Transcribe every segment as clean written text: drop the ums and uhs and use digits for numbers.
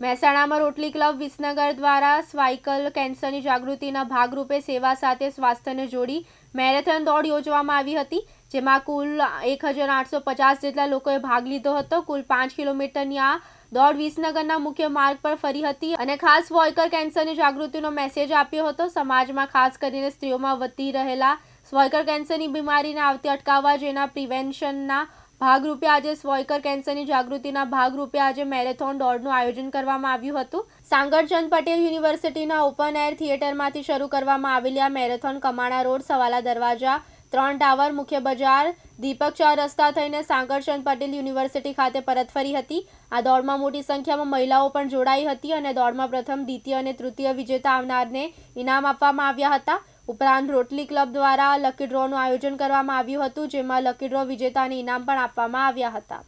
મહેસાણામાં rotary club Visnagar દ્વારા cervical કેન્સરની જાગૃતિના ભાગરૂપે સેવા સાથે સ્વાસ્થ્યને જોડી મેરેથોન દોડ યોજવામાં આવી હતી, જેમાં કુલ 1850 જેટલા લોકોએ ભાગ લીધો હતો। કુલ 5 કિલોમીટરની આ દોડ વિસનગરના મુખ્ય માર્ગ પર ફરી હતી અને ખાસ સર્વાઇકલ કેન્સરની જાગૃતિનો મેસેજ આપ્યો હતો। સમાજમાં ખાસ કરીને સ્ત્રીઓમાં વધતી રહેલા સર્વાઇકલ કેન્સરની બીમારીને આવતી અટકાવવા જેના પ્રિવેન્શનના ભાગરૂપે આજે સર્વાઇકલ કેન્સરની જાગૃતિના ભાગરૂપે આજે મેરેથોન દોડનું આયોજન કરવામાં આવ્યું હતું। સાંગરચંદ પટેલ યુનિવર્સિટીના ઓપન એર થિયેટરમાંથી શરૂ કરવામાં આવેલી આ મેરેથોન કમાણા રોડ, સવાલા દરવાજા, 3 ટાવર, મુખ્ય બજાર, દીપક 4 રસ્તા થઈને સાંગરચંદ પટેલ યુનિવર્સિટી ખાતે પરત ફરી હતી। આ દોડમાં મોટી સંખ્યામાં મહિલાઓ પણ જોડાઈ હતી અને દોડમાં પ્રથમ, દ્વિતીય અને તૃતીય વિજેતા આવનારને ઇનામ આપવામાં આવ્યા હતા। ઉપરાંત રોટરી ક્લબ દ્વારા લકી ડ્રોનું આયોજન કરવામાં આવ્યું હતું, જેમાં લકી ડ્રો વિજેતાને ઇનામ પણ આપવામાં આવ્યા હતા।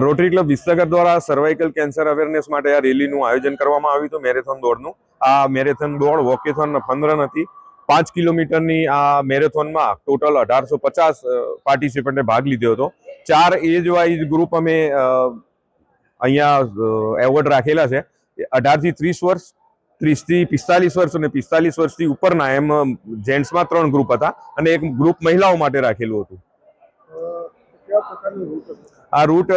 રોટરી ક્લબ વિસનગર દ્વારા સર્વાઇકલ કેન્સર અવેરનેસ માટે આ રેલીનું આયોજન કરવામાં આવ્યું હતું, મેરેથોન દોડનું। આ મેરેથોન દોડ વોકેથોન ફન રન હતી। 5 કિલોમીટરની આ મેરેથોનમાં ટોટલ 1850 પાર્ટિસિપન્ટે ભાગ લીધો હતો। 4 એજ વાઇઝ ગ્રુપ અમે અહીંયા એવોર્ડ રાખેલા છે। 18 થી 30 વર્ષ, 30 થી 45 વર્ષ અને 45 વર્ષથી ઉપરના, એમ જેન્ટ્સમાં 3 ગ્રુપ હતા અને એક ગ્રુપ મહિલાઓ માટે રાખેલું હતું। આ રૂટ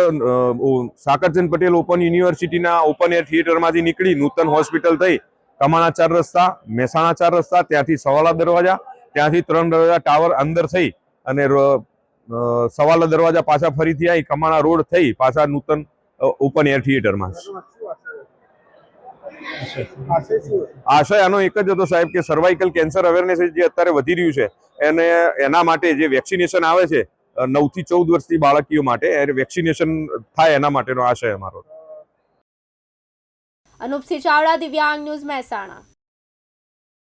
સાંકરચંદ પટેલ ઓપન યુનિવર્સિટીના ઓપન એર થિયેટરમાંથી નીકળી નૂતન હોસ્પિટલ થઈ કમાણા 4 રસ્તા, મહેસાણા 4 રસ્તા, ત્યાંથી સવાલા દરવાજા, ત્યાંથી 3 દરવાજા ટાવર અંદર થઈ અને સવાલા દરવાજા પાછા ફરીથી આવી કમાણા રોડ થઈ પાછા નૂતન ઓપન એર થિયેટરમાં। આશય આનો એક જ હતો સાહેબ કે સર્વાઇકલ કેન્સર અવેરનેસ જે અત્યારે વધી રહ્યું છે એને એના માટે જે વેક્સિનેશન આવે છે 9 થી 14 વર્ષથી બાળકીઓ માટે વેક્સિનેશન થાય એના માટેનો આશય અમારો। અનુપસિંહ ચાવડા, દિવ્યાંગ ન્યૂઝ, મહેસાણા।